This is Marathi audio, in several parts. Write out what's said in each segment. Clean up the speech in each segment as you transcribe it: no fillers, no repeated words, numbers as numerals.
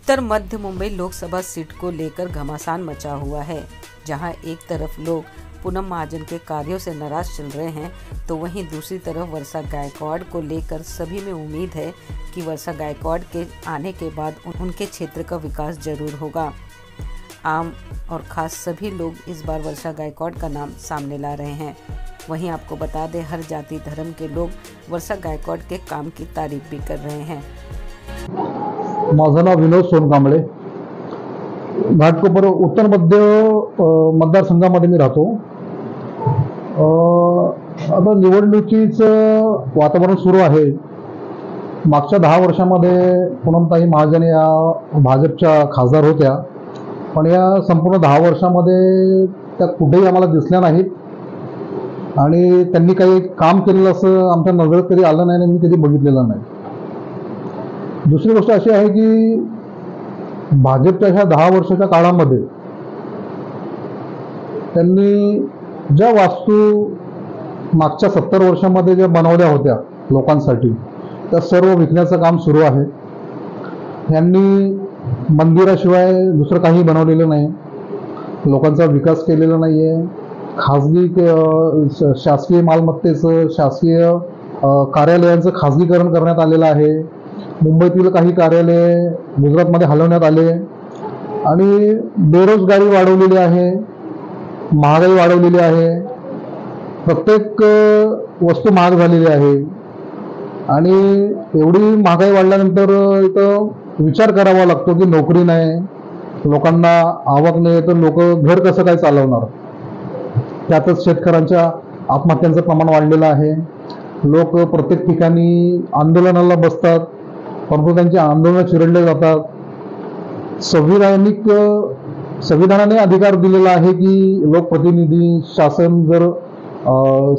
उत्तर मध्य मुंबई लोकसभा सीट को लेकर घमासान मचा हुआ है। जहां एक तरफ लोग पूनम महाजन के कार्यों से नाराज चल रहे हैं, तो वहीं दूसरी तरफ वर्षा गायकवाड़ को लेकर सभी में उम्मीद है कि वर्षा गायकवाड़ के आने के बाद उनके क्षेत्र का विकास जरूर होगा। आम और खास सभी लोग इस बार वर्षा गायकवाड़ का नाम सामने ला रहे हैं। वहीं आपको बता दें, हर जाति धर्म के लोग वर्षा गायकवाड़ के काम की तारीफ भी कर रहे हैं। माझं नाव विनोद सोनकांबळे, घाटकोपर उत्तर मध्य मतदारसंघामध्ये मी राहतो। आता निवडणुकीचं वातावरण सुरू आहे। मागच्या 10 वर्षांमध्ये पूनमताई महाजन या भाजपच्या खासदार होत्या, पण या संपूर्ण 10 वर्षांमध्ये त्या कुठेही आम्हाला दिसल्या नाहीत आणि त्यांनी काही काम केलेलं असं आमच्या नजरेत कधी आलं नाही आणि मी कधी बघितलेलं नाही। दुसरी गोष्ट अशी आहे की भाजपच्या ह्या 10 वर्षाच्या काळामध्ये त्यांनी ज्या वास्तू मागच्या 70 वर्षांमध्ये ज्या बनवल्या होत्या लोकांसाठी, त्या सर्व विकण्याचं काम सुरू आहे। यांनी मंदिराशिवाय दुसरं काही बनवलेलं नाही, लोकांचा विकास केलेला नाही आहे। खाजगी शासकीय मालमत्तेचं, शासकीय कार्यालयांचं खाजगीकरण करण्यात आलेलं आहे। मुंबईतील काही कार्यालय गुजरातमध्ये हलवण्यात आले आणि बेरोजगारी वाढवलेली आहे, महागाई वाढवलेली आहे, प्रत्येक वस्तू महाग झालेली आहे आणि एवढी महागाई वाढल्यानंतर इथं विचार करावा लागतो की नोकरी नाही, लोकांना आवक नाही, तर लोक घर कसं काय चालवणार। त्यातच शेतकऱ्यांच्या आत्महत्यांचं प्रमाण वाढलेलं आहे। लोक प्रत्येक ठिकाणी आंदोलनाला बसतात, परंतु त्यांचे आंदोलन चिरडले जातात। संविधानाने अधिकार दिलेला आहे की लोकप्रतिनिधी, शासन जर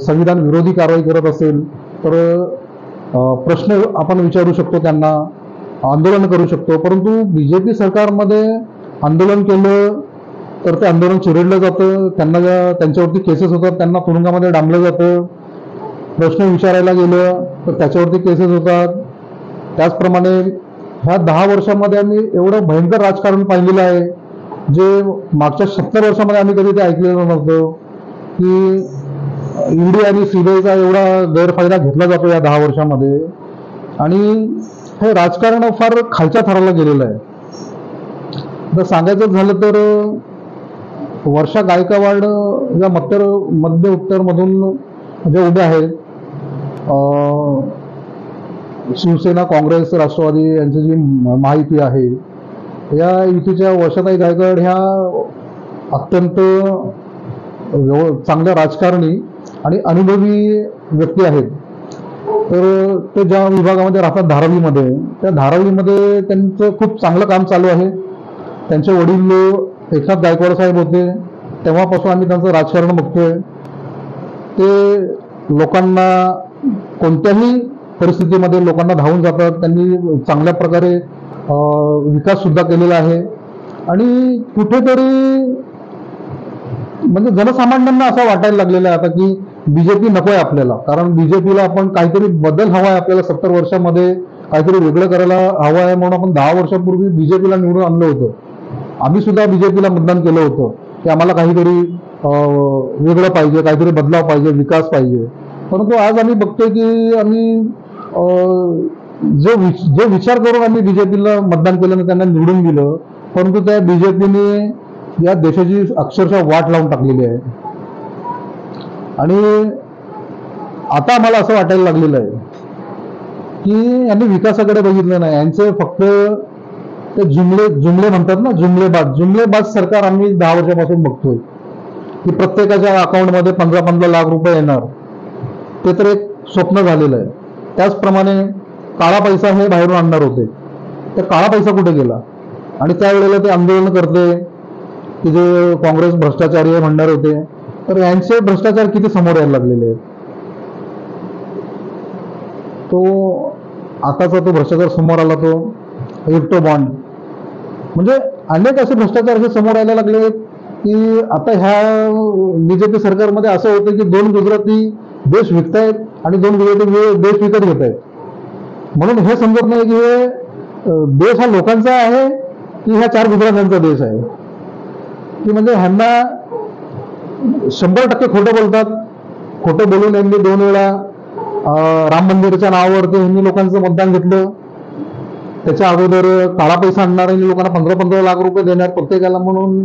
संविधान विरोधी कारवाई करत असेल तर प्रश्न आपण विचारू शकतो, त्यांना आंदोलन करू शकतो। परंतु बीजेपी सरकारमध्ये आंदोलन केलं तर ते आंदोलन चिरडलं जातं, त्यांच्यावरती केसेस होतात, त्यांना तुरुंगामध्ये डांबलं जातं। प्रश्न विचारायला गेलं तर त्याच्यावरती केसेस होतात। त्याचप्रमाणे ह्या 10 वर्षांमध्ये आम्ही एवढं भयंकर राजकारण पाहिलेलं आहे, जे मागच्या 70 वर्षांमध्ये आम्ही कधी ते ऐकलेलं नव्हतं की ईडी आणि सीबीआयचा एवढा गैरफायदा घेतला जातो या 10 वर्षांमध्ये। आणि हे राजकारण फार खालच्या थराला गेलेलं आहे। जर सांगायचं झालं तर वर्षा गायकवाड या मध्य उत्तरमधून जे उभे आहेत, शिवसेना, काँग्रेस, राष्ट्रवादी यांची जी महायुती आहे, या युतीच्या वर्षाताई गायकवाड ह्या अत्यंत चांगल्या राजकारणी आणि अनुभवी व्यक्ती आहेत। तर ते ज्या विभागामध्ये राहतात धारावीमध्ये, त्या धारावीमध्ये त्यांचं खूप चांगलं काम चालू आहे। त्यांचे वडील एकनाथ गायकवाड साहेब होते, तेव्हापासून आम्ही त्यांचं राजकारण बघतोय। ते लोकांना कोणत्याही परिस्थितीमध्ये लोकांना धावून जातात। त्यांनी चांगल्या प्रकारे विकास सुद्धा केलेला आहे आणि कुठेतरी म्हणजे जनसामान्यांना असं वाटायला लागलेलं आहे आता की बीजेपी नको आहे आपल्याला, कारण बीजेपीला आपण काहीतरी बदल हवा आहे, आपल्याला 70 वर्षांमध्ये काहीतरी वेगळं करायला हवं आहे। म्हणून आपण 10 वर्षांपूर्वी बीजेपीला निवडून आणलं होतं। आम्ही सुद्धा बीजेपीला मतदान केलं होतं की आम्हाला काहीतरी वेगळं पाहिजे, काहीतरी बदलाव पाहिजे, विकास पाहिजे। परंतु आज आम्ही बघतोय की आम्ही जो विचार करून आम्ही बीजेपीला मतदान केलं ना, त्यांना निवडून दिलं, परंतु त्या बीजेपीने या देशाची अक्षरशः वाट लावून टाकलेली आहे। आणि आता आम्हाला असं वाटायला लागलेलं आहे की यांनी विकासाकडे बघितलं नाही, यांचे फक्त ते जुमले म्हणतात ना, जुमलेबाज सरकार आम्ही 10 वर्षापासून बघतोय की प्रत्येकाच्या अकाउंटमध्ये 15-15 लाख रुपये येणार, ते तर एक स्वप्न झालेलं आहे। त्याचप्रमाणे काळा पैसा हे बाहेरून आणणार होते, तर काळा पैसा कुठे गेला? आणि त्यावेळेला ते आंदोलन करते की जे काँग्रेस भ्रष्टाचारी म्हणणार होते, तर यांचे भ्रष्टाचार किती समोर यायला लागलेले आहेत। आताचा तो भ्रष्टाचार समोर आला, तो इफ्टो बॉन्ड, म्हणजे अनेक असे भ्रष्टाचार हे समोर यायला लागले की आता ह्या बीजेपी सरकारमध्ये असं होतं की 2 गुजराती देश विकतायत आणि 2 गुजराती देश विकत घेत आहेत। म्हणून हे समजत नाही की हे देश हा लोकांचा आहे की ह्या 4 गुजरात्यांचा देश आहे, की म्हणजे ह्यांना 100% खोटं बोलतात. खोटं बोलून यांनी 2 वेळा राम मंदिराच्या नावावरती हिंदू लोकांचं मतदान घेतलं. त्याच्या अगोदर काळा पैसा आणणार आणि लोकांना 15-15 लाख रुपये देणार प्रत्येकाला म्हणून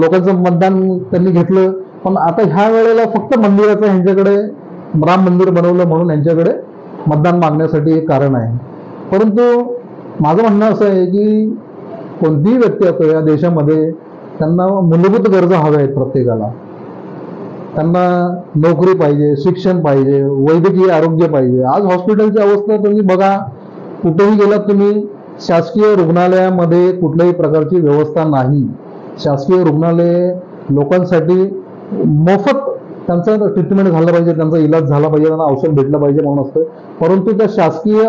लोकांचं मतदान त्यांनी घेतलं. पण आता ह्या वेळेला फक्त मंदिराचं ह्यांच्याकडे राम मंदिर बनवलं म्हणून यांच्याकडे मतदान मागण्यासाठी एक कारण आहे. परंतु माझं म्हणणं असं आहे की कोणतीही व्यक्ती असो या देशामध्ये त्यांना मूलभूत गरजा हव्या आहेत. प्रत्येकाला त्यांना नोकरी पाहिजे, शिक्षण पाहिजे, वैद्यकीय आरोग्य पाहिजे. आज हॉस्पिटलची अवस्था तुम्ही बघा, कुठेही गेलात तुम्ही, शासकीय रुग्णालयामध्ये कुठल्याही प्रकारची व्यवस्था नाही. शासकीय रुग्णालय लोकांसाठी मोफत त्यांचं ट्रीटमेंट झालं पाहिजे, त्यांचा इलाज झाला पाहिजे, त्यांना औषध भेटलं पाहिजे म्हणून असतं. परंतु त्या शासकीय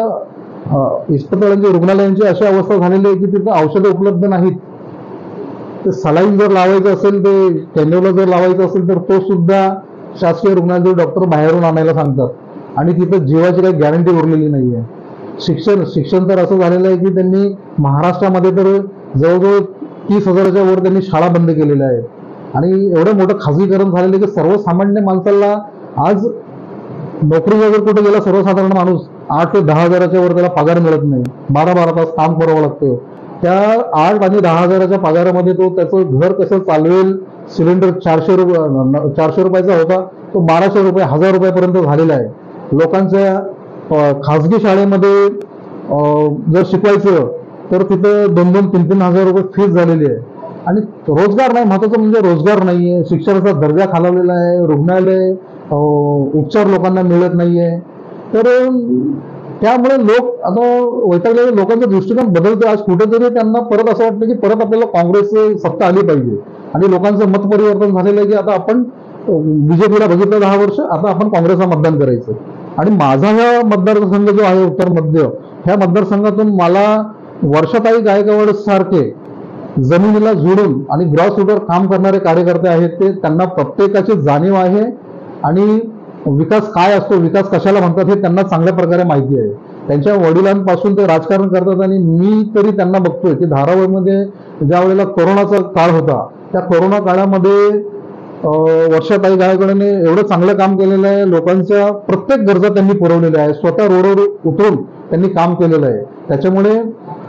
इस्पितळांची रुग्णालयांची अशी अवस्था झालेली आहे की तिथं औषधं उपलब्ध नाहीत. ते सलाईन जर लावायचं असेल, ते कॅन्युला जर लावायचं असेल तर तो सुद्धा शासकीय रुग्णालयाचे डॉक्टर बाहेरून आणायला सांगतात आणि तिथं जीवाची काही गॅरंटी उरलेली नाही आहे. शिक्षण तर असं झालेलं आहे की त्यांनी महाराष्ट्रामध्ये तर जवळजवळ 30,000च्या वर त्यांनी शाळा बंद केलेल्या आहेत आणि एवढं मोठं खाजगीकरण झालेलं आहे की सर्वसामान्य माणसाला आज नोकरीला जर कुठे गेला सर्वसाधारण माणूस 8 ते 10,000च्या वर त्याला पगार मिळत नाही. 12-12 तास काम करावं लागतं. त्या 8 आणि 10,000च्या पगारामध्ये तो त्याचं घर कसं चालवेल? सिलेंडर 400 रुपयाचा होता, तो 1200 रुपये 1000 रुपयापर्यंत झालेला आहे. लोकांच्या खाजगी शाळेमध्ये जर शिकवायचं तर तिथं 2-3 हजार रुपये फीस झालेली आहे आणि रोजगार नाही. महत्वाचं म्हणजे रोजगार नाही आहे, शिक्षणाचा दर्जा खालावलेला आहे, रुग्णालय उपचार लोकांना मिळत नाहीये. तर त्यामुळे लोक आता वैतागलेले, लोकांचा दृष्टिकोन बदलतो. आज कुठेतरी त्यांना परत असं वाटतं की परत आपल्याला काँग्रेसची सत्ता आली पाहिजे आणि लोकांचं मत परिवर्तन झालेलं आहे की आता आपण बीजेपीला बघितलं 10 वर्ष, आता आपण काँग्रेसला मतदान करायचं. आणि माझा हा मतदारसंघ जो आहे उत्तर मध्य, ह्या मतदारसंघातून मला वर्षाताई गायकवाड सारखे जमिनीला जोडून आणि ग्रास रूटवर काम करणारे कार्यकर्ते आहेत. ते त्यांना प्रत्येकाची जाणीव आहे आणि विकास काय असतो, विकास कशाला म्हणतात हे त्यांना चांगल्या प्रकारे माहिती आहे. त्यांच्या वडिलांपासून ते राजकारण करतात आणि मी तरी त्यांना बघतोय की धारावीमध्ये ज्या वेळेला कोरोनाचा काळ होता, त्या कोरोना काळामध्ये वर्षाताई गायकवाडने एवढं चांगलं काम केलेलं आहे. लोकांच्या प्रत्येक गरजा त्यांनी पुरवलेल्या आहे. स्वतः रोडवर उतरून त्यांनी काम केलेलं आहे. त्याच्यामुळे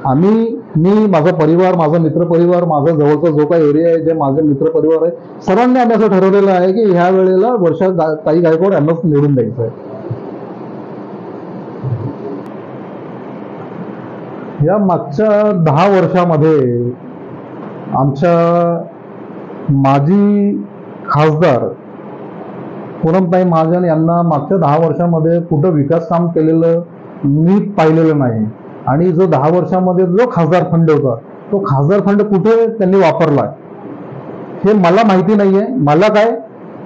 मी, माझा परिवार, माझा मित्रपरिवार, माझा जवळचा जो काही एरिया आहे, जे माझे मित्रपरिवार आहे, सर्वांनी आम्ही असं ठरवलेलं आहे की ह्या वेळेला वर्षाताई गायकवाड यांनाच निवडून द्यायचं आहे. या मागच्या 10 वर्षामध्ये आमच्या माजी खासदार पूनमताई महाजन यांना मागच्या 10 वर्षामध्ये कुठं विकास काम केलेलं मी पाहिलेलं नाही. आणि जो 10 वर्षामध्ये जो खासदार फंड होता, तो खासदार फंड कुठे त्यांनी वापरला हे मला माहिती नाहीये. मला काय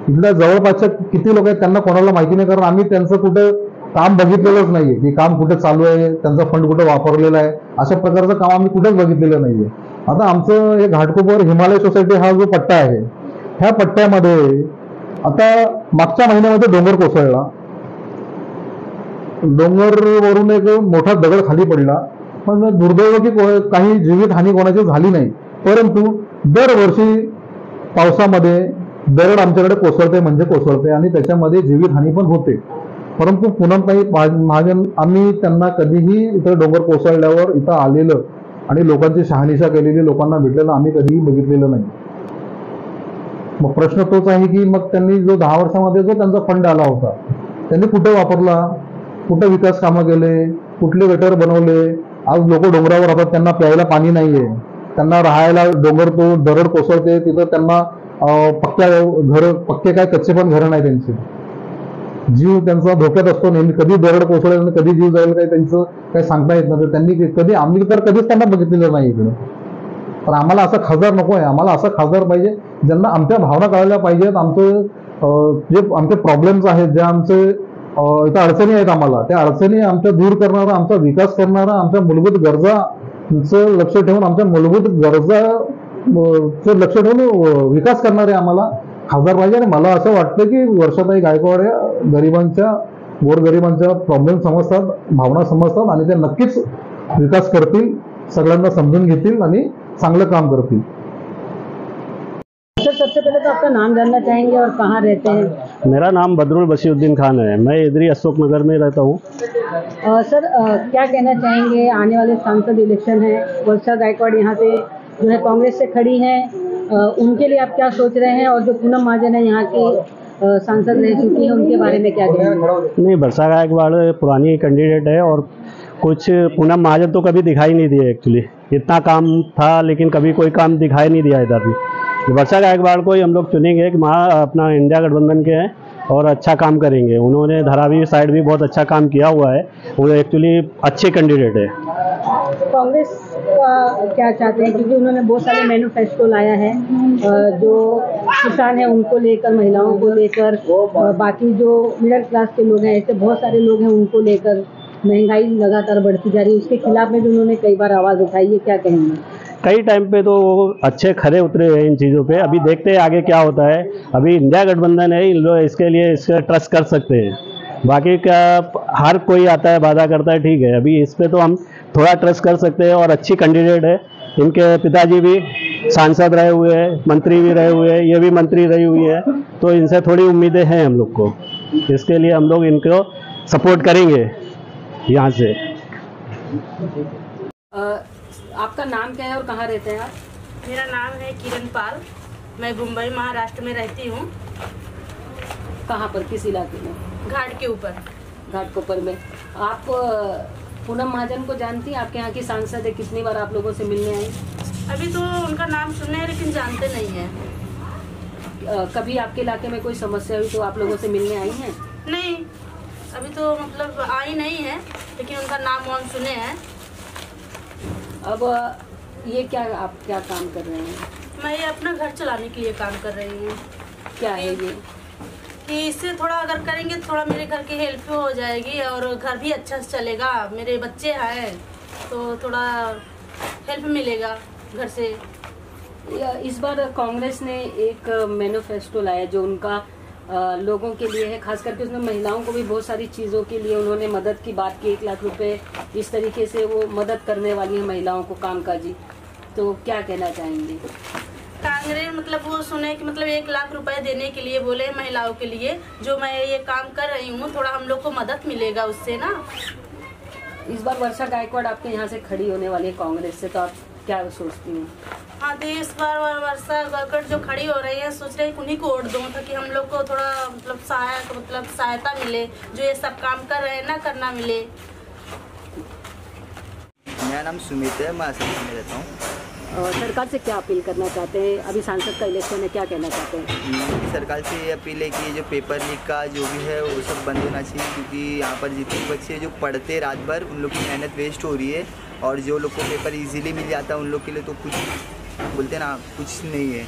इथल्या जवळपासच्या किती लोक आहेत त्यांना कोणाला माहिती नाही, कारण आम्ही त्यांचं कुठं काम बघितलेलंच नाहीये की काम कुठे चालू आहे, त्यांचा फंड कुठे वापरलेला आहे, अशा प्रकारचं काम आम्ही कुठेच बघितलेलं नाहीये. आता आमचं हे घाटकोपर हिमालय सोसायटी हा जो पट्टा आहे, ह्या पट्ट्यामध्ये आता मागच्या महिन्यामध्ये डोंगर कोसळला. डोंगरवरून एक मोठा दगड खाली पडला, पण दुर्दैव की काही जीवित हानी कोणाची झाली नाही. परंतु दरवर्षी पावसामध्ये दगड आमच्याकडे कोसळते म्हणजे कोसळते आणि त्याच्यामध्ये जीवित हानी पण होते. परंतु पूनमताई महाजन, आम्ही त्यांना कधीही इथं डोंगर कोसळल्यावर इथं आलेलं आणि लोकांची शहानिशा केलेली, लोकांना भेटलेलं आम्ही कधीही बघितलेलं नाही. मग प्रश्न तोच आहे की मग त्यांनी जो 10 वर्षामध्ये जो त्यांचा फंड आला होता, त्यांनी कुठे वापरला, कुठे विकास कामं केले, कुठले गटर बनवले. आज लोक डोंगरावर राहतात, त्यांना प्यायला पाणी नाहीये, त्यांना राहायला डोंगर तो दरड कोसळते, तिथं त्यांना पक्के काय कच्चे पण घरं नाही. त्यांचे जीव त्यांचा धोक्यात असतो नेहमी. कधी दरड कोसळेल आणि कधी जीव जाईल काही त्यांचं काही सांगता येत नाही. त्यांनी आम्ही तर कधीच त्यांना बघितलेलं नाही इकडं. पण आम्हाला असा खासदार नको आहे. आम्हाला असा खासदार पाहिजे ज्यांना आमच्या भावना कळायला पाहिजेत. जे आमचे प्रॉब्लेम्स आहेत, जे आमचे इथं अडचणी आहेत, आम्हाला त्या अडचणी आमच्या दूर करणारा, आमचा विकास करणारा, आमच्या मूलभूत गरजांचं लक्ष ठेवून, आमच्या मूलभूत गरजाचं लक्ष ठेवून विकास करणारे आम्हाला खासदार पाहिजे. आणि मला असं वाटतं की वर्षाताई गायकवाड या गरिबांच्या, गोरगरिबांच्या प्रॉब्लेम समजतात, भावना समजतात आणि ते नक्कीच विकास करतील, सगळ्यांना समजून घेतील आणि चांगलं काम करतील. सर, सबसे पहले तो आपका नाम जानना चाहेंगे और कहाँ रहते हैं? मेरा नाम बदरुल बशीरुद्दीन खान है, मैं इधर ही अशोक नगर में रहता हूँ। सर, क्या कहना चाहेंगे, आने वाले सांसद इलेक्शन है, वर्षा गायकवाड़ यहाँ से जो है कांग्रेस से खड़ी हैं, उनके लिए आप क्या सोच रहे हैं, और जो पूनम महाजन है यहाँ की सांसद रह चुकी है, उनके बारे में क्या कहेंगे? नहीं, वर्षा गायकवाड़ पुरानी कैंडिडेट है और कुछ पूनम महाजन तो कभी दिखाई नहीं दिए। एक्चुअली इतना काम था लेकिन कभी कोई काम दिखाई नहीं दिया इधर भी। वर्षा गायकवाड़ को ही हम लोग चुनेंगे कि अपना इंडिया गठबंधन के हैं और अच्छा काम करेंगे। उन्होंने धारावी साइड भी बहुत अच्छा काम किया हुआ है, वो एक्चुअली अच्छे कैंडिडेट है। कांग्रेस का क्या चाहते हैं, क्योंकि उन्होंने बहुत सारे मैनिफेस्टो लाया है, जो किसान हैं उनको लेकर, महिलाओं को लेकर, बाकी जो मिडिल क्लास के लोग हैं, ऐसे बहुत सारे लोग हैं उनको लेकर, महंगाई लगातार बढ़ती जा रही है, उसके खिलाफ में भी उन्होंने कई बार आवाज़ उठाई है, क्या कहेंगे? कई टाइम पे तो वो अच्छे खरे उतरे हैं इन चीज़ों पे। अभी देखते हैं आगे क्या होता है। अभी इंडिया गठबंधन है, इन लोग इसके लिए इसका ट्रस्ट कर सकते हैं। बाकी क्या, हर कोई आता है वादा करता है, ठीक है। अभी इस पे तो हम थोड़ा ट्रस्ट कर सकते हैं और अच्छी कैंडिडेट है। इनके पिताजी भी सांसद रहे हुए हैं, मंत्री भी रहे हुए हैं, ये भी मंत्री रही हुई है, तो इनसे थोड़ी उम्मीदें हैं हम लोग को। इसके लिए हम लोग इनको सपोर्ट करेंगे यहाँ से। आपका नाम क्या है और कहाँ रहते हैं आप? मेरा नाम है किरण पाल, मैं मुंबई महाराष्ट्र में रहती हूँ। कहाँ पर, किस इलाके में? घाट के ऊपर। घाटकोपर में। आप पूनम महाजन को जानती हैं? आपके यहाँ की सांसद है, कितनी बार आप लोगों से मिलने आई? अभी तो उनका नाम सुने हैं लेकिन जानते नहीं हैं। कभी आपके इलाके में कोई समस्या हुई तो आप लोगों से मिलने आई हैं? नहीं, अभी तो मतलब आई नहीं है, लेकिन उनका नाम वाम सुने हैं। अब ये क्या, आप क्या काम कर रहे हैं? मैं ये अपना घर चलाने के लिए काम कर रही हूँ। क्या है ये? कि इससे थोड़ा अगर करेंगे तो थोड़ा मेरे घर की हेल्प हो जाएगी और घर भी अच्छा से चलेगा। मेरे बच्चे हैं तो थोड़ा हेल्प मिलेगा घर से। इस बार कांग्रेस ने एक मैनिफेस्टो लाया जो उनका लोगों के लिए है, खास करके उसमें महिलाओं को भी बहुत सारी चीज़ों के लिए उन्होंने मदद की बात की। 1 लाख रुपए इस तरीके से वो मदद करने वाली है महिलाओं को कामकाजी। तो क्या कहना चाहेंगे? कांग्रेस मतलब वो सुने कि मतलब 1 लाख रुपए देने के लिए बोले महिलाओं के लिए, जो मैं ये काम कर रही हूँ, थोड़ा हम लोग को मदद मिलेगा उससे ना। इस बार वर्षा गायकवाड़ आपके यहाँ से खड़ी होने वाली है कांग्रेस से, तो आप क्या सोचती हैं? हाँ, तो इस बार वर्षा गायकवाड़ जो खड़ी हो रही है, सोच रहे उन्हीं को वोट दूँ ताकि हम लोग को थोड़ा मतलब सहायता मिले, जो ये सब काम कर रहे हैं ना, करना मिले। मेरा नाम सुमित है, मैं असम में रहता हूँ। सरकार से क्या अपील करना चाहते हैं? अभी सांसद का इलेक्शन है, क्या कहना चाहते हैं? सरकार से ये अपील है कि जो पेपर लीक का जो भी है वो सब बंद होना चाहिए, क्योंकि यहाँ पर जितने बच्चे जो पढ़ते हैं रात भर, उन लोग की मेहनत वेस्ट हो रही है। और जो लोग को पेपर इजीली मिल जाता है उन लोग के लिए तो कुछ बोलते ना, कुछ नहीं है।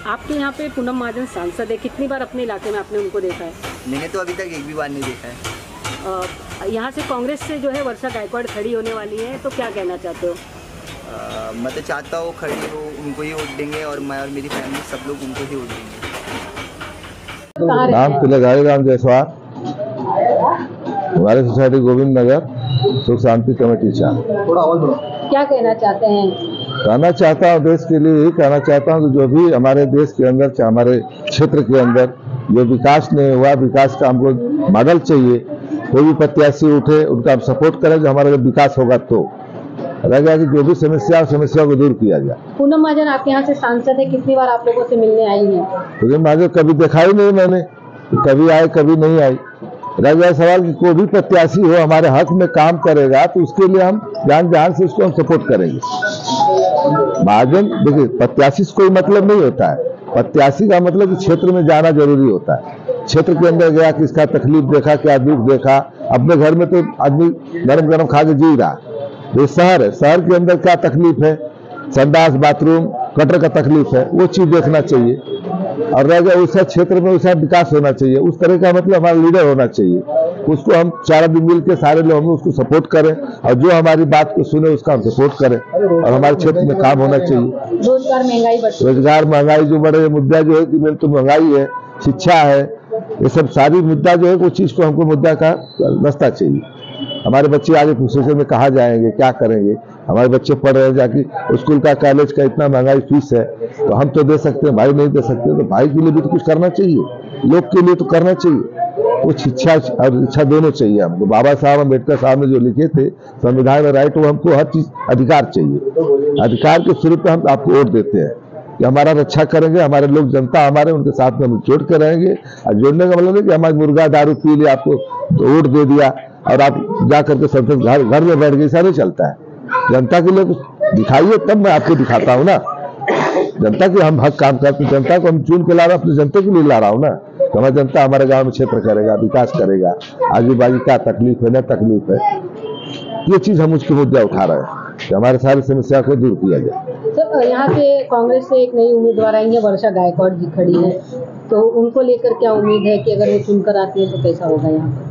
आपके यहाँ पे पूनम महाजन सांसद है, कितनी बार अपने इलाके में आपने उनको देखा है? मैंने तो अभी तक एक भी बार नहीं देखा है। यहाँ से कांग्रेस से जो है वर्षा गायकवाड़ खड़ी होने वाली है, तो क्या कहना चाहते हो? मैं तो चाहता हूँ खड़ी हो, उनको ही वोट देंगे और मैं और मेरी फैमिली सब लोग उनको ही वोट देंगे। नाम तिलगाड़ी राम जायसवाल, हमारे सोसाइटी गोविंद नगर, सुख शांति कमेटी चार। क्या कहना चाहते हैं? कहना चाहता हूँ, देश के लिए यही कहना चाहता हूँ कि जो भी हमारे देश के अंदर, चाहे हमारे क्षेत्र के अंदर जो विकास नहीं हुआ, विकास का हमको मॉडल चाहिए। कोई भी प्रत्याशी उठे, उनका हम सपोर्ट करें, जो हमारा विकास होगा तो रह गया कि जो भी समस्या को दूर किया जाए। पूनम महाजन आपके यहाँ से सांसद है, कितनी बार आप लोगों से मिलने आई हैं? पूनम महाजन कभी देखा ही नहीं मैंने, कभी आए कभी नहीं आई। रह गया सवाल कि कोई भी प्रत्याशी हो हमारे हक में काम करेगा तो उसके लिए हम जान से उसको हम सपोर्ट करेंगे। महाजन देखिए, प्रत्याशी से कोई मतलब नहीं होता है। प्रत्याशी का मतलब कि क्षेत्र में जाना जरूरी होता है। क्षेत्र के अंदर गया, किसका तकलीफ देखा, क्या दुख देखा। अपने घर में तो आदमी गरम गरम खा के जी रहा, ये शहर है, शहर के अंदर क्या तकलीफ है, संडास बाथरूम गटर का तकलीफ है, वो चीज देखना चाहिए। और रह गया उस क्षेत्र में उसका विकास होना चाहिए, उस तरह का मतलब हमारा लीडर होना चाहिए। उसको हम 4 आदमी मिल के सारे लोग हम उसको सपोर्ट करें और जो हमारी बात को सुने उसका हम सपोर्ट करें। और हमारे क्षेत्र में काम होना चाहिए। रोजगार महंगाई जो बड़े मुद्दा जो है कि मेरे तो महंगाई है, शिक्षा है, ये सब सारी मुद्दा जो है वो चीज को हमको मुद्दा का रास्ता चाहिए। हमारे बच्चे आगे फ्यूचर में कहाँ जाएंगे, क्या करेंगे, हमारे बच्चे पढ़ रहे हैं, जाके स्कूल का कॉलेज का इतना महंगाई फीस है, तो हम तो दे सकते हैं, भाई नहीं दे सकते, तो भाई के लिए भी तो कुछ करना चाहिए, लोग के लिए तो करना चाहिए, कुछ इच्छा और इच्छा दोनों चाहिए हमको। बाबा साहब अम्बेडकर साहब ने जो लिखे थे संविधान में राइट, वो हमको हर चीज अधिकार चाहिए। अधिकार के स्वरूप पे हम आपको वोट देते हैं कि हमारा रक्षा करेंगे, हमारे लोग जनता हमारे उनके साथ में हम जोड़ के रहेंगे। और जोड़ने का मतलब है कि हमारे मुर्गा दारू पी लिया, आपको वोट दे दिया और आप जा करके सब घर में बैठ गए, ऐसा नहीं चलता है। जनता के लिए कुछ दिखाइए तब मैं आपको दिखाता हूँ ना। जनता के हम हक काम करते, जनता को हम चुन के ला रहा हूँ, अपनी जनता के लिए ला रहा हूँ ना। तो हमारी जनता हमारे गांव में क्षेत्र करेगा, विकास करेगा, आजू बाजू क्या तकलीफ है, न तकलीफ है, ये चीज हम उसके मुद्दा उठा रहे हैं कि हमारे सारी समस्या को दूर किया जाए। सर, यहाँ से कांग्रेस से एक नई उम्मीदवार आई है, वर्षा गायकवाड़ जी खड़ी है, तो उनको लेकर क्या उम्मीद है कि अगर वो चुनकर आती है तो कैसा होगा यहाँ पर?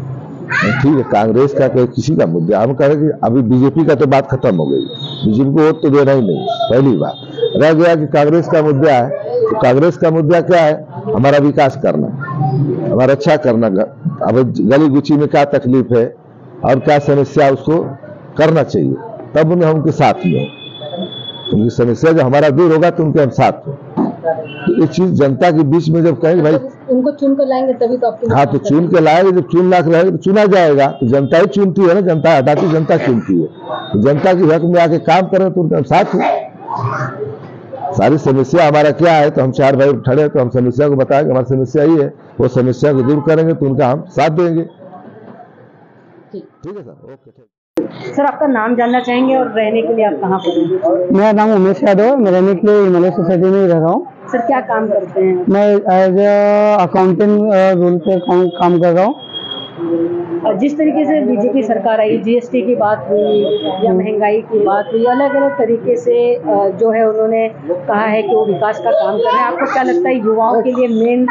ठीक है, कांग्रेस का कोई किसी का मुद्दा, हम कह रहे कि अभी बीजेपी का तो बात खत्म हो गई, बीजेपी को वोट तो देना ही नहीं। पहली बात रह गया कि कांग्रेस का मुद्दा है, तो कांग्रेस का मुद्दा क्या है? हमारा विकास करना, हमारा अच्छा करना। अब गली गुची में क्या तकलीफ है और क्या समस्या, उसको करना चाहिए, तब उन्हें उनके साथ में, उनकी समस्या जब हमारा दूर होगा तो उनके हम साथ में। तो ये चीज जनता के बीच में जब कहेंगे भाई उनको चुन कर लाएंगे तभी तो आपके, हाँ, तो चुन के लाएंगे, जब चुन ला के रहेगा तो चुना जाएगा, तो जनता ही चुनती है ना, जनता हटाती, जनता चुनती है। तो जनता की हक में आके काम करें तो उनके हम साथ हैं। सारी समस्या हमारा क्या है, तो हम चार भाई खड़े, तो हम समस्या को बताएंगे हमारी समस्या ही है, वो समस्या को दूर करेंगे तो उनका हम साथ देंगे। ठीक है सर, ओके। सर, आपका नाम जानना चाहेंगे और रहने के लिए आप कहाँ पर हैं? मेरा नाम उमेश यादव, मैं रहने के लिए हिमालय सोसाइटी में ही रह रहा हूँ। सर, क्या काम करते हैं? मैं एज अकाउंटेंट रोल पे काम कर रहा हूँ। जिस तरीके से बीजेपी सरकार आई, जीएसटी की बात हुई या महंगाई की बात हुई, अलग अलग तरीके से जो है उन्होंने कहा है कि वो विकास का काम कर रहे हैं। आपको क्या लगता है युवाओं के लिए मेन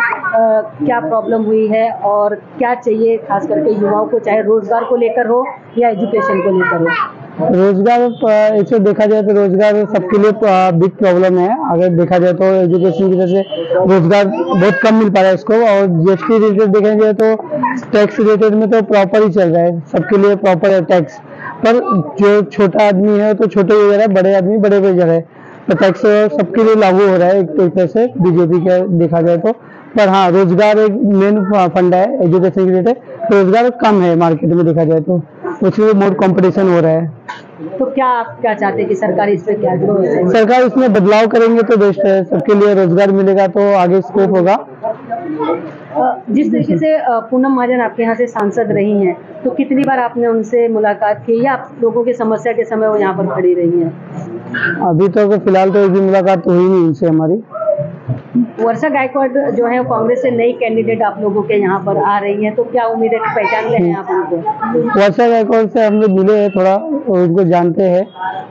क्या प्रॉब्लम हुई है और क्या चाहिए खास करके युवाओं को, चाहे रोजगार को लेकर हो या एजुकेशन को लेकर हो? रोजगार ऐसे देखा जाए तो रोजगार सबके लिए बिग प्रॉब्लम है। अगर देखा जाए तो एजुकेशन की वजह से रोजगार बहुत कम मिल पा रहा है इसको, और जीएसटी रिलेटेड देखा जाए तो टैक्स रिलेटेड में तो प्रॉपर ही चल रहा है, सबके लिए प्रॉपर है टैक्स। पर जो छोटा आदमी है तो छोटे वजह है, बड़े आदमी बड़े वजह है, तो टैक्स सबके लिए लागू हो रहा है एक तरीके से बीजेपी का देखा जाए तो। पर हाँ, रोजगार एक मेन फंड है एजुकेशन के रिलेटेड, तो रोजगार कम है मार्केट में देखा जाए तो, उसमें मोर कंपटीशन हो रहा है। तो क्या आप क्या चाहते हैं कि सरकार इस पे क्या करें? सरकार इसमें बदलाव करेंगे तो बेस्ट है, सबके लिए रोजगार मिलेगा तो आगे स्कोप होगा। जिस तरीके से पूनम महाजन आपके यहाँ से सांसद रही हैं, तो कितनी बार आपने उनसे मुलाकात की या आप लोगों की समस्या के समय वो यहाँ पर खड़ी रही हैं? अभी तो फिलहाल तो एक भी मुलाकात तो हुई नहीं उनसे हमारी। वर्षा गायकवाड़ जो है कांग्रेस से नई कैंडिडेट आप लोगों के यहाँ पर आ रही है, तो क्या उम्मीद है कि पहचान ले हैं आप उनको? वर्षा गायकवाड़ से हम लोग मिले हैं, थोड़ा उनको जानते हैं,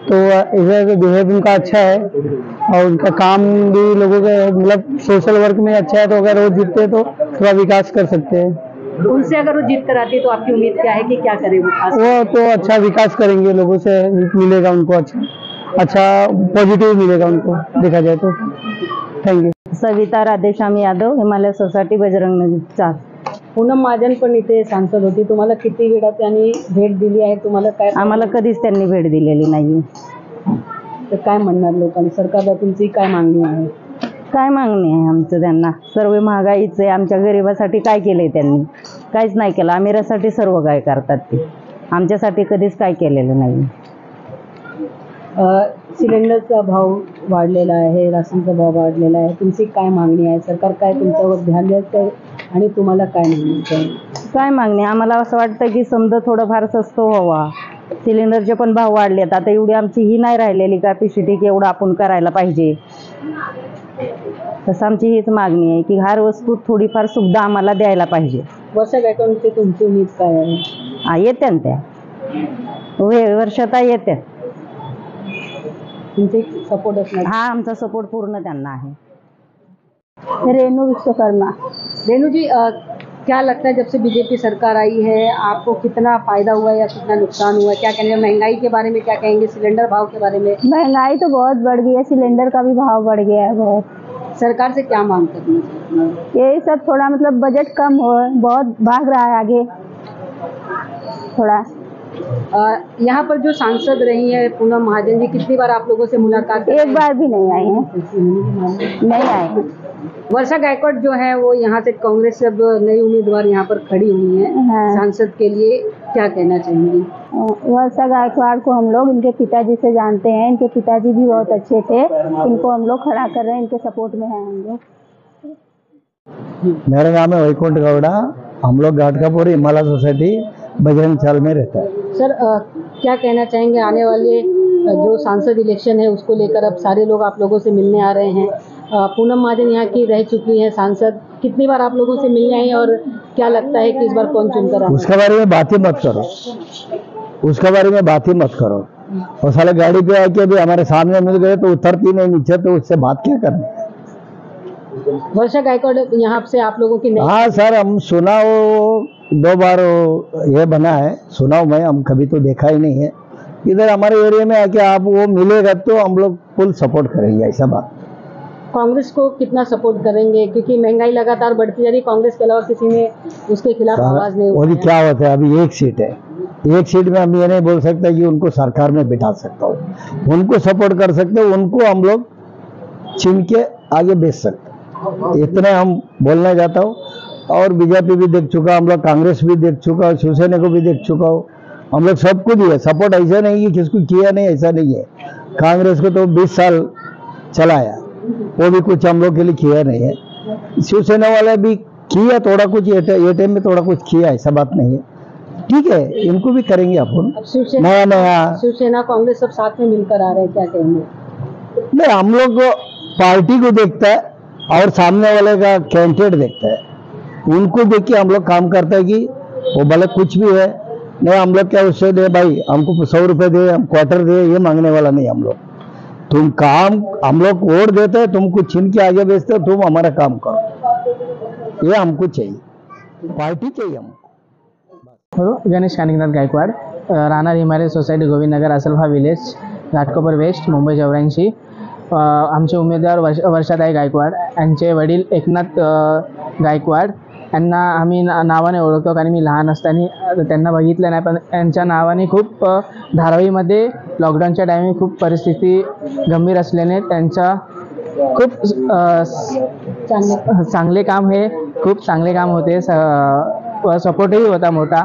तो इधर बिहेव उनका अच्छा है और उनका काम भी लोगों के मतलब सोशल वर्क में अच्छा है, तो अगर वो जीतते हैं तो थोड़ा विकास कर सकते हैं। उनसे अगर वो जीत कर आती है तो आपकी उम्मीद क्या है कि क्या करे वो तो अच्छा विकास करेंगे, लोगों से मिलेगा उनको अच्छा पॉजिटिव मिलेगा उनको देखा जाए तो। Thank you. Savita Radheshyam Yadav, Himalaya society, Bajrang Nagar 4. Poonam Mahajan पण इथे सांसद होती, तुम्हाला किती वेळा त्यांनी भेट दिली आहे? तुम्हाला काय? आम्हाला कधीच त्यांनी भेट दिलेली नाही. तर काय म्हणणार लोकांनी, सरकारला तुमची काय मागणी आहे? काय मागणी आहे आमचं त्यांना? सर्व महागाईचे आमच्या गरिबासाठी काय केलंय त्यांनी? काहीच नाही केलं. अमिरासाठी सर्व काय करतात ते, आमच्यासाठी कधीच काय केलेलं नाही. सिलेंडरचा भाव वाढलेला आहे, राशनचा भाव वाढलेला आहे, तुमची काय मागणी आहे? सरकार काय तुमच्यावर ध्यान द्यायचं आणि तुम्हाला काय मागणी? काय मागणी? आम्हाला असं वाटतं की समजा थोडंफार स्वस्त व्हावा. सिलेंडरचे पण भाव वाढलेत, आता एवढी आमची ही नाही राहिलेली कॅपॅसिटी की एवढं आपण करायला पाहिजे. तसं आमची हीच मागणी आहे की हर वस्तू थोडीफार सुविधा आम्हाला द्यायला पाहिजे. वर्षा गायकवाडची तुमची उम्मीद काय आहे? येत्या ना त्या वर्षात येत्या. तुमचे सपोर्ट असणार? हाँ, आमचा सपोर्ट पूर्ण त्यांना आहे. रेणु विश्वकर्मा. रेणु जी, क्या लगता है जब से बीजेपी सरकार आई है आपको कितना फायदा हुआ है या कितना नुकसान हुआ है? क्या कहेंगे महंगाई के बारे में, क्या कहेंगे सिलेंडर भाव के बारे में? महंगाई तो बहुत बढ़ गई है, सिलेंडर का भी भाव बढ़ गया है बहुत. सरकार से क्या मांग करनी चाहिए? यही सब, थोड़ा मतलब बजट कम हो, बहुत भाग रहा है आगे थोड़ा. यहाँ पर जो सांसद रही है पूनम महाजन जी, कितनी बार आप लोगों से मुलाकात एक बार भी नहीं आए हैं, नहीं आए हैं। वर्षा गायकवाड़ जो है वो यहाँ से कांग्रेस से अब नई उम्मीदवार यहाँ पर खड़ी हुई है। हाँ। सांसद के लिए क्या कहना चाहेंगी? वर्षा गायकवाड़ को हम लोग इनके पिताजी से जानते हैं, इनके पिताजी भी बहुत अच्छे थे, इनको हम लोग खड़ा कर रहे हैं, इनके सपोर्ट में हैं हम लोग। मेरा नाम है वैकुंठ गौड़ा, हम लोग घाटकापुर हिमालय सोसाइटी बजरंग चाल में रहता है। सर क्या कहना चाहेंगे, आने वाले जो सांसद इलेक्शन है उसको लेकर अब सारे लोग आप लोगों से मिलने आ रहे हैं। पूनम महाजन यहाँ की रह चुकी हैं सांसद, कितनी बार आप लोगों से मिलने आई और क्या लगता है कि इस बार कौन चुनकर आएगा? उसके बारे में बात ही मत करो, उसके बारे में बात ही मत करो। और साले गाड़ी पे आके अभी हमारे सामने मिल गए तो उतरती नहीं नीचे, तो उससे बात क्या करनी। वर्षा गायकवाड़ यहाँ से आप लोगों की नहीं? हाँ सर, हम सुना वो 2 बार ये बना है, सुना मैं, हम कभी तो देखा ही नहीं है। इधर हमारे एरिया में आके आप वो मिलेगा तो हम लोग फुल सपोर्ट करेंगे, ऐसा बात। कांग्रेस को कितना सपोर्ट करेंगे, क्योंकि महंगाई लगातार बढ़ती जा रही, कांग्रेस के अलावा किसी ने उसके खिलाफ आवाज नहीं उठाई। क्या होता है, अभी एक सीट है, एक सीट में हम ये नहीं बोल सकते कि उनको सरकार में बिठा सकता हूँ, उनको सपोर्ट कर सकते हो, उनको हम लोग छीन के आगे बेच सकते, इतने हम बोलना चाहता हूँ। और बीजेपी भी देख चुका, हम लोग कांग्रेस भी देख चुका, शिवसेना को भी देख चुका हूँ, हम लोग सबको दिए सपोर्ट। ऐसा नहीं कि किसको किया नहीं, ऐसा नहीं है। कांग्रेस को तो 20 साल चलाया, वो भी कुछ हम लोग के लिए किया नहीं है। शिवसेना वाले भी किया थोड़ा कुछ, ये टाइम में थोड़ा कुछ किया, ऐसा बात नहीं है। ठीक है, इनको भी करेंगे अपन नया नया। शिवसेना कांग्रेस सब साथ में मिलकर आ रहे हैं, क्या कहेंगे? नहीं, हम लोग पार्टी को देखता है और सामने वाले का कैंडिडेट देखता है, उनको देख के हम लोग काम करते हैं कि वो भले कुछ भी है। नहीं, हम लोग क्या उससे दे भाई, हमको 100 रुपये दे, हम क्वार्टर दे, ये मांगने वाला नहीं हम लोग। तुम काम, हम लोग वोट देते हैं, तुमको छीन के आगे बेचते हो, तुम हमारा काम करो, ये हमको चाहिए, पार्टी चाहिए हमको। गणेश कानिकनाथ गायकवाड, राहणार Himalaya society, Govind Nagar, असलफा village, Ghatkopar waste, Mumbai 84। आमचे उमेदवार वर्षाताई गायकवाड, यांचे वडील एकनाथ गायकवाड यांना आम्ही नावाने ओळखतो, कारण मी लहान असताना त्यांना बघितलं नाही, पण यांच्या नावाने खूप धारावीमध्ये लॉकडाऊनच्या टायमिंग खूप परिस्थिती गंभीर असल्याने त्यांचा खूप चांगले काम हे खूप चांगले काम होते, सपोर्टही होता मोठा।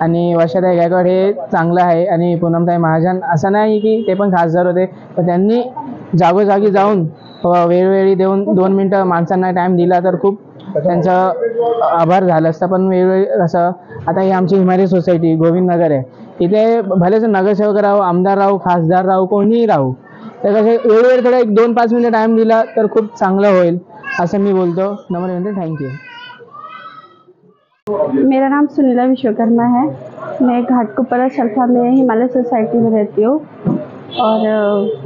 आणि वर्षाताई गायकवाड हे चांगलं आहे। आणि पूनमताई महाजन असं नाही की ते पण खासदार होते, पण त्यांनी जागोजागी जाऊन वेळोवेळी देऊन 2 मिनटं माणसांना टाईम दिला तर खूप त्यांचं आभार झालं असतं। पण वेळोवेळी असं, आता ही आमची हिमालय सोसायटी गोविंद नगर आहे, इथे भलेच नगरसेवक राहू, आमदार राहू, खासदार राहू, कोणीही राहू, तर कसं वेळोवेळी थोडा 1-2-5 मिनिटं टाईम दिला तर खूप चांगलं होईल असं मी बोलतो। नम्र थँक्यू। मेरा नाम सुनीला विश्वकर्मा है, मैं घाटकोपर शल्फा में हिमालय सोसाइटी में रहती हूँ। और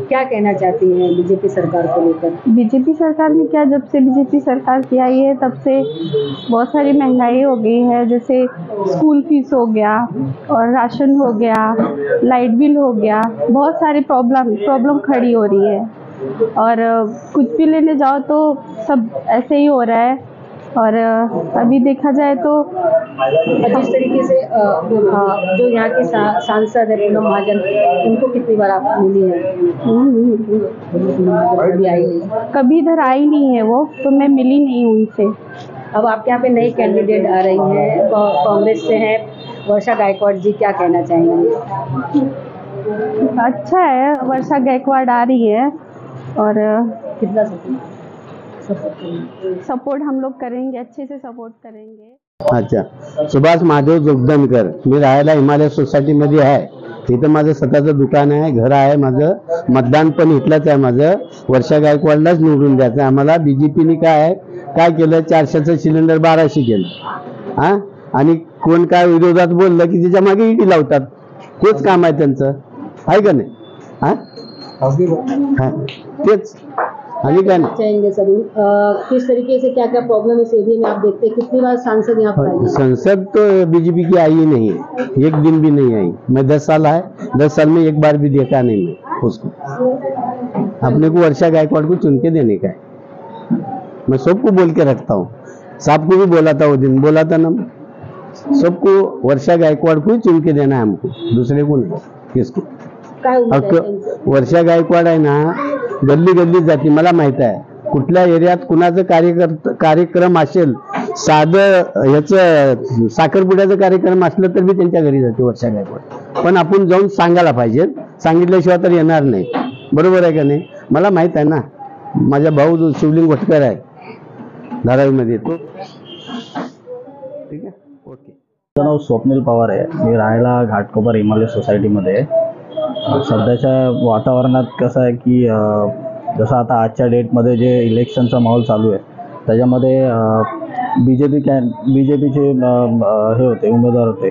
क्या कहना चाहती हैं बीजेपी सरकार को लेकर? बीजेपी सरकार में क्या, जब से बीजेपी सरकार की आई है तब से बहुत सारी महंगाई हो गई है, जैसे स्कूल फीस हो गया और राशन हो गया, लाइट बिल हो गया, बहुत सारी प्रॉब्लम खड़ी हो रही है। और कुछ भी लेने जाओ तो सब ऐसे ही हो रहा है। और अभी देखा जाए तो जिस तरीके से जो यहाँ की सांसद है पूनम महाजन, उनको कितनी बार आप मिली है? कभी आई नहीं, कभी इधर आई नहीं है वो, तो मैं मिली नहीं उनसे। अब आपके यहाँ पे नई कैंडिडेट आ रही हैं, कांग्रेस से हैं वर्षा गायकवाड़ जी, क्या कहना चाहेंगे? अच्छा है, वर्षा गायकवाड़ आ रही है और कितना सपोर्ट हम लोग करेंगे, अच्छे से सपोर्ट करेंगे। अच्छा, सुभाष महादेव जोगदनकर, मी राहायला हिमालय सोसायटीमध्ये आहे। इथं माझं स्वतःचं दुकान आहे, घर आहे माझं, मतदान पण इथलंच आहे माझं। वर्षा गायकवाडलाच निवडून द्यायचं आम्हाला। बीजेपीने काय केलं, 400चं सिलेंडर 1200 केलं हां, आणि कोण काय विरोधात बोललं की त्याच्या मागे ईडी लावतात, तेच काम आहे त्यांचं, आहे का नाही? हां, तेच। चाहेंगे सभी किस तरीके से क्या क्या प्रॉब्लम इस एरिया में आप देखते हैं? कितनी बार सांसद यहाँ पर आई? संसद तो बीजेपी की आई ही नहीं है, एक दिन भी नहीं आई। मैं 10 साल है, 10 साल में एक बार भी देखा नहीं मैं उसको। अपने को वर्षा गायकवाड़ को चुन के देने का है। मैं सबको बोल के रखता हूँ, साहब को भी बोला था वो दिन, बोला था ना, सबको वर्षा गायकवाड़ को ही चुन के देना है हमको, दूसरे को नहीं किसको। वर्षा गायकवाड आहे ना, गल्ली गल्लीत जाती, मला माहित आहे कुठल्या एरियात कुणाचं कार्यक्रम असेल, साधं ह्याचं साखरपुड्याचं कार्यक्रम असलं तर मी त्यांच्या घरी जाते वर्षा गायकवाड, पण आपण जाऊन सांगायला पाहिजे, सांगितल्याशिवाय तर येणार नाही, बरोबर आहे का नाही? मला माहित आहे ना, माझा भाऊ जो शिवलिंग भटकर आहे धारावीमध्ये, तो ठीक आहे, ओके। माझं नाव स्वप्नील पवार आहे, मी राहायला घाटकोपर हिमालय सोसायटीमध्ये। सध्याच्या वातावरणात कसं आहे की जसं आता आजच्या डेटमध्ये जे इलेक्शनचा माहोल चालू आहे त्याच्यामध्ये बीजेपीचे हे होते उमेदवार होते,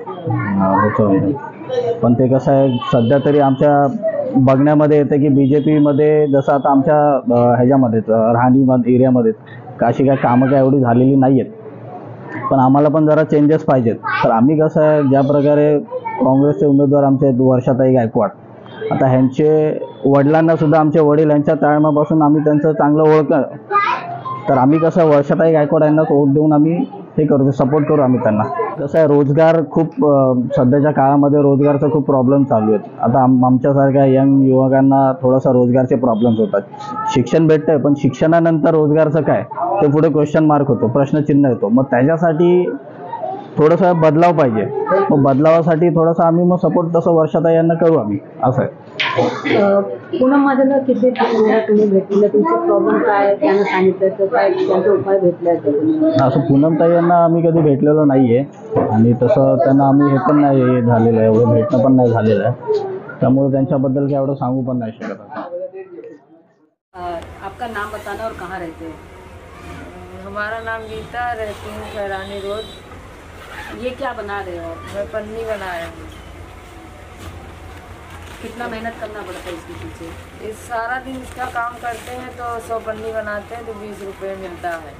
पण ते कसं आहे सध्या तरी आमच्या बघण्यामध्ये येतं की बीजेपीमध्ये जसं आता आमच्या ह्याच्यामध्ये राहणी एरियामध्ये अशी काय कामं काय एवढी झालेली नाही आहेत, पण आम्हाला पण जरा चेंजेस पाहिजेत। तर आम्ही कसं आहे ज्या प्रकारे काँग्रेसचे उमेदवार आमचे वर्षाताई गायकवाड, आता ह्यांचे वडिलांना सुद्धा आमचे वडील यांच्या ताळमापासून आम्ही त्यांचं चांगलं ओळखलं, तर आम्ही कसं वर्षाताई गायकवाड यांना वोट देऊन आम्ही हे करू, सपोर्ट करू आम्ही त्यांना। कसं आहे रोजगार खूप सध्याच्या काळामध्ये रोजगारचा खूप प्रॉब्लेम चालू आहेत। आता आमच्यासारख्या यंग युवकांना थोडासा रोजगारचे प्रॉब्लेम्स होतात, शिक्षण भेटतंय पण शिक्षणानंतर रोजगारचं काय ते पुढे क्वेश्चन मार्क होतो, प्रश्नचिन्ह येतो, मग त्याच्यासाठी थोडंसं बदलाव पाहिजे, मग बदलावासाठी थोडंसं आम्ही मग सपोर्ट तसं वर्षाताई यांना करू आम्ही, असं आहे। पूनम महाजन किती वेळा तुम्ही भेटले, तुमचे प्रॉब्लेम काय त्यांना सांगितलं तर काय त्यांचा उपाय भेटला? असं पूनमताई यांना आम्ही कधी भेटलेलो नाही आहे आणि तसं त्यांना आम्ही हे पण नाही झालेलं आहे, एवढं भेटणं पण नाही झालेलं आहे, त्यामुळे त्यांच्याबद्दल काय एवढं सांगू पण नाही शकत। आपका नाम बताना और कहाँ रहते हैं? हमारा नाम गीता, रहती हूँ खैरानी रोड। ये क्या बना रहे हो? मैं पन्नी बना रही हूँ। कितना मेहनत करना पड़ता है इसके पीछे? इस सारा दिन इसका काम करते हैं तो 100 पन्नी बनाते हैं तो 20 रुपये मिलता है।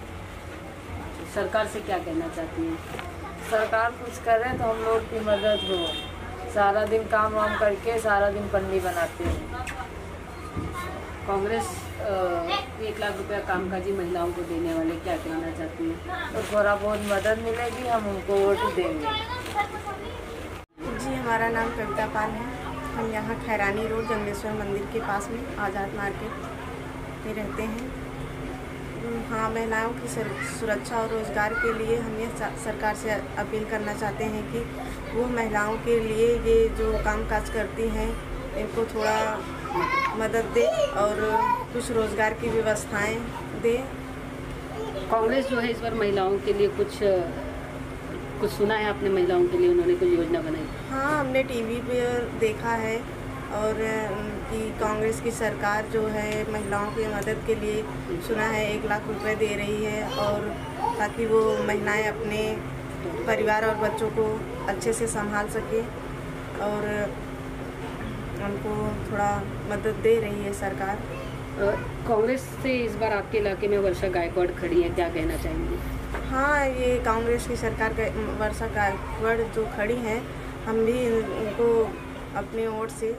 सरकार से क्या कहना चाहती है? सरकार कुछ करे तो हम लोग की मदद हो, सारा दिन काम वाम करके सारा दिन पन्नी बनाते हैं। कांग्रेस 1 लाख रुपया कामकाजी महिलाओं को देने वाले, क्या कहना चाहती है? तो थोड़ा बहुत मदद मिलेगी, हम उनको वोट देंगे। जी, हमारा नाम कविता पाल है, हम यहाँ खैरानी रोड जंगलेश्वर मंदिर के पास में आज़ाद मार्केट में रहते हैं। हाँ, महिलाओं की सुरक्षा और रोज़गार के लिए हम ये सरकार से अपील करना चाहते हैं कि वो महिलाओं के लिए ये जो कामकाज करती हैं इनको थोड़ा मदद दे और कुछ रोज़गार की व्यवस्थाएं दे। कांग्रेस जो है इस बार महिलाओं के लिए कुछ सुना है आपने? महिलाओं के लिए उन्होंने कोई योजना बनाई? हाँ, हमने टीवी पे देखा है और कि कांग्रेस की सरकार जो है महिलाओं की मदद के लिए सुना है 1 लाख रुपए दे रही है, और ताकि वो महिलाएं अपने परिवार और बच्चों को अच्छे से संभाल सके, और उनको थोड़ा मदद दे रही है सरकार। कांग्रेस से इस बार आपके इलाके में वर्षा गायकवाड़ खड़ी है, क्या कहना चाहेंगे? हाँ, ये कांग्रेस की सरकार वर्षा गायकवाड़ जो खड़ी हैं, हम भी उनको अपने वोट से